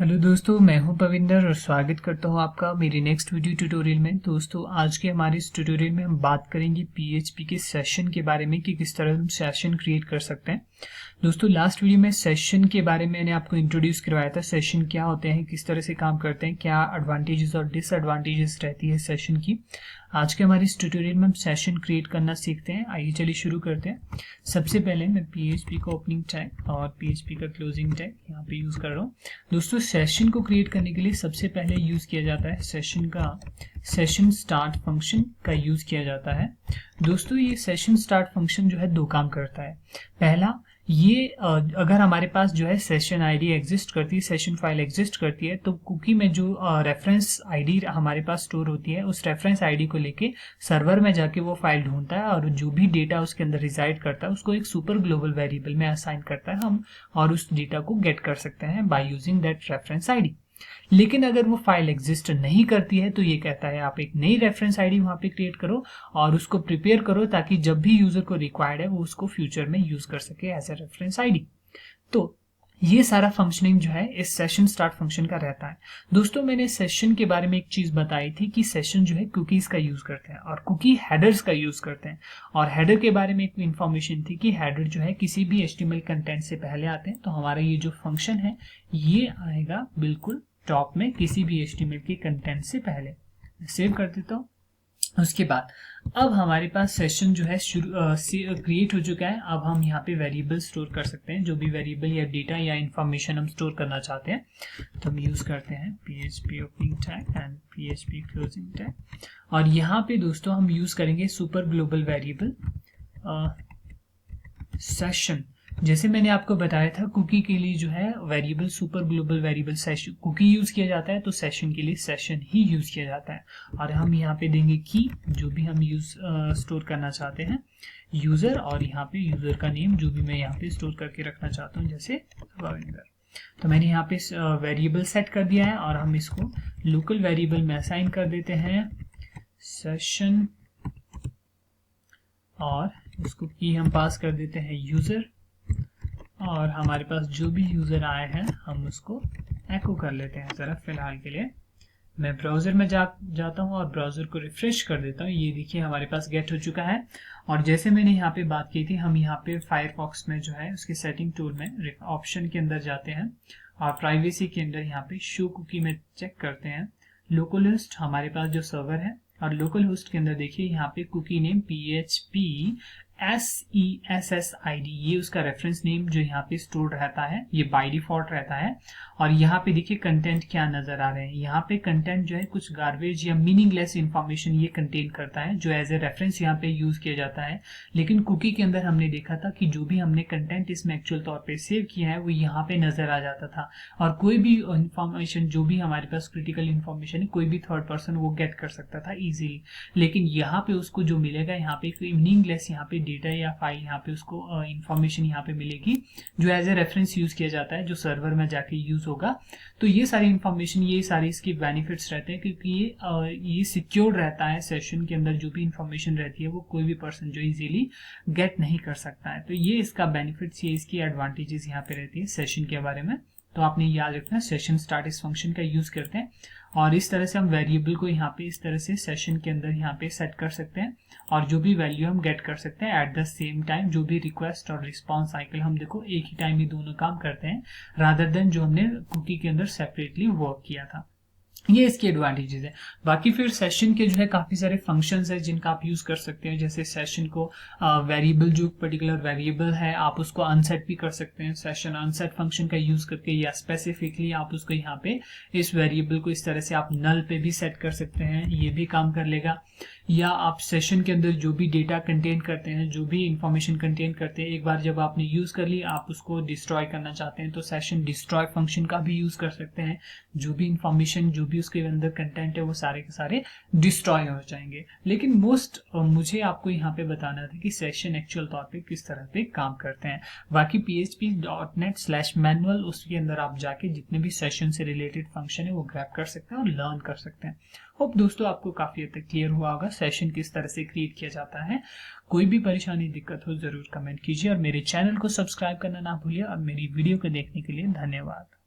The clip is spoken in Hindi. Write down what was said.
हेलो दोस्तों, मैं हूं पविंदर और स्वागत करता हूं आपका मेरी नेक्स्ट वीडियो ट्यूटोरियल में। दोस्तों, आज के हमारे इस ट्यूटोरियल में हम बात करेंगे पीएचपी के सेशन के बारे में कि किस तरह हम सेशन क्रिएट कर सकते हैं। दोस्तों, लास्ट वीडियो में सेशन के बारे में मैंने आपको इंट्रोड्यूस करवाया था। सेशन क्या होते हैं, किस तरह से काम करते हैं, क्या एडवांटेजेस और डिसएडवांटेजेस रहती है सेशन की। आज के हमारे इस ट्यूटोरियल में हम सेशन क्रिएट करना सीखते हैं। आइए चलिए शुरू करते हैं। सबसे पहले मैं पीएचपी का ओपनिंग टैग और पीएचपी का क्लोजिंग टैग यहाँ पे यूज कर रहा हूँ। दोस्तों, सेशन को क्रिएट करने के लिए सबसे पहले यूज किया जाता है सेशन स्टार्ट फंक्शन का यूज किया जाता है। दोस्तों, ये सेशन स्टार्ट फंक्शन जो है दो काम करता है। पहला, ये अगर हमारे पास जो है सेशन आईडी एग्जिस्ट करती है, सेशन फाइल एग्जिस्ट करती है, तो कुकी में जो रेफरेंस आईडी हमारे पास स्टोर होती है, उस रेफरेंस आईडी को लेके सर्वर में जाके वो फाइल ढूंढता है और जो भी डेटा उसके अंदर रिजाइड करता है उसको एक सुपर ग्लोबल वेरिएबल में असाइन करता है हम, और उस डेटा को गेट कर सकते हैं by using that reference ID. लेकिन अगर वो फाइल एग्जिस्ट नहीं करती है तो ये कहता है आप एक नई रेफरेंस आईडी वहां पे क्रिएट करो और उसको प्रिपेयर करो ताकि जब भी यूजर को रिक्वायर्ड है वो उसको फ्यूचर में यूज कर सके एज ए रेफरेंस आईडी। तो ये सारा फंक्शनिंग जो है इस सेशन स्टार्ट फंक्शन का रहता है। दोस्तों, मैंने सेशन के बारे में एक चीज बताई थी कि सेशन जो है कुकीज का यूज करते हैं और कुकी हेडर्स का यूज करते हैं। और हेडर के बारे में एक इंफॉर्मेशन थी कि हेडर जो है किसी भी HTML कंटेंट से पहले आते हैं। तो हमारा ये जो फंक्शन है ये आएगा बिल्कुल टॉप में किसी भी HTML के कंटेंट से पहले। सेव कर देता हूँ। उसके बाद अब हमारे पास सेशन जो है क्रिएट हो चुका है। अब हम यहाँ पे वेरिएबल स्टोर कर सकते हैं, जो भी वेरिएबल या डेटा या इंफॉर्मेशन हम स्टोर करना चाहते हैं। तो हम यूज करते हैं PHP opening tag and PHP closing tag. और यहाँ पे दोस्तों हम यूज करेंगे सुपर ग्लोबल वेरिएबल सेशन। जैसे मैंने आपको बताया था, कुकी के लिए जो है variable super global variable session cookie use किया जाता है, तो सेशन के लिए सेशन ही यूज किया जाता है। और हम यहाँ पे देंगे की, जो भी हम स्टोर करना चाहते हैं, यूजर, और यहाँ पे यूजर का नेम जो भी मैं यहाँ पे स्टोर करके रखना चाहता हूँ, जैसे रविंदर। तो मैंने यहाँ पे वेरिएबल सेट कर दिया है और हम इसको लोकल वेरिएबल में असाइन कर देते हैं सेशन, और उसको की हम पास कर देते हैं यूजर, और हमारे पास जो भी यूजर आए हैं हम उसको एको कर लेते हैं। जरा फिलहाल के लिए मैं ब्राउजर में जाता हूं और ब्राउजर को रिफ्रेश कर देता हूं। ये देखिए हमारे पास गेट हो चुका है। और जैसे मैंने यहाँ पे बात की थी, हम यहाँ पे फायरफॉक्स में जो है उसके सेटिंग टूल में ऑप्शन के अंदर जाते हैं और प्राइवेसी के अंदर यहाँ पे शो कुकी में चेक करते हैं लोकल होस्ट हमारे पास जो सर्वर है, और लोकल होस्ट के अंदर देखिए यहाँ पे कुकी नेम PHP SESSID, ये उसका रेफरेंस नेम जो यहाँ पे स्टोर रहता है, ये बाय डिफॉल्ट रहता है। और यहाँ पे देखिए कंटेंट क्या नजर आ रहे हैं। यहाँ पे कंटेंट जो है कुछ गार्बेज या मीनिंगलेस इंफॉर्मेशन ये कंटेन करता है, जो एज ए रेफरेंस यहाँ पे यूज किया जाता है। लेकिन कुकी के अंदर हमने देखा था कि जो भी हमने कंटेंट इसमें एक्चुअल तौर पे सेव किया है वो यहाँ पे नजर आ जाता था, और कोई भी इंफॉर्मेशन जो भी हमारे पास क्रिटिकल इंफॉर्मेशन है कोई भी थर्ड पर्सन वो गेट कर सकता था इजीली। लेकिन यहाँ पे उसको जो मिलेगा, यहाँ पे मीनिंगलेस यहाँ पे डेटा या फाइल, यहाँ पे उसको इंफॉर्मेशन यहाँ पे मिलेगी जो एज ए रेफरेंस यूज किया जाता है, जो सर्वर में जाके यूज होगा। तो ये सारी इंफॉर्मेशन, ये सारी इसके बेनिफिट्स रहते हैं, क्योंकि ये सिक्योर रहता है। सेशन के अंदर जो भी इंफॉर्मेशन रहती है वो कोई भी पर्सन जो इजीली गेट नहीं कर सकता है। तो ये इसका बेनिफिट्स, ये इसकी एडवांटेजेस यहाँ पे रहती है सेशन के बारे में। तो आपने याद रखना, सेशन स्टार्ट इस फंक्शन का यूज करते हैं और इस तरह से हम वेरिएबल को यहाँ पे इस तरह से सेशन के अंदर यहाँ पे सेट कर सकते हैं, और जो भी वैल्यू हम गेट कर सकते हैं एट द सेम टाइम। जो भी रिक्वेस्ट और रिस्पॉन्स साइकिल हम देखो एक ही टाइम में दोनों काम करते हैं, रादर देन जो हमने कुकी के अंदर सेपरेटली वर्क किया था। ये इसके एडवांटेजेस है। बाकी फिर सेशन के जो है काफी सारे फंक्शंस है जिनका आप यूज कर सकते हैं। जैसे सेशन को वेरिएबल, जो पर्टिकुलर वेरिएबल है आप उसको अनसेट भी कर सकते हैं सेशन अनसेट फंक्शन का यूज करके, या स्पेसिफिकली आप उसको यहाँ पे इस वेरिएबल को इस तरह से आप नल पे भी सेट कर सकते हैं, ये भी काम कर लेगा। या आप सेशन के अंदर जो भी डेटा कंटेन करते हैं, जो भी इंफॉर्मेशन कंटेन करते हैं, एक बार जब आपने यूज कर ली आप उसको डिस्ट्रॉय करना चाहते हैं तो सेशन डिस्ट्रॉय फंक्शन का भी यूज कर सकते हैं। जो भी इंफॉर्मेशन, जो भी उसके अंदर कंटेंट है वो सारे के सारे डिस्ट्रॉय हो जाएंगे। लेकिन मुझे आपको यहाँ पे बताना था कि सेशन एक्चुअल तौर पे किस तरह पे काम करते हैं। बाकी php.net/manual उसके अंदर आप जाके जितने भी सेशन से रिलेटेड फंक्शन है वो ग्रैब कर सकते हैं और लर्न कर सकते हैं। होप दोस्तों आपको काफी हद तक क्लियर हुआ होगा सेशन किस तरह से क्रिएट किया जाता है। कोई भी परेशानी, दिक्कत हो जरूर कमेंट कीजिए और मेरे चैनल को सब्सक्राइब करना ना भूलिए। और मेरी वीडियो को देखने के लिए धन्यवाद।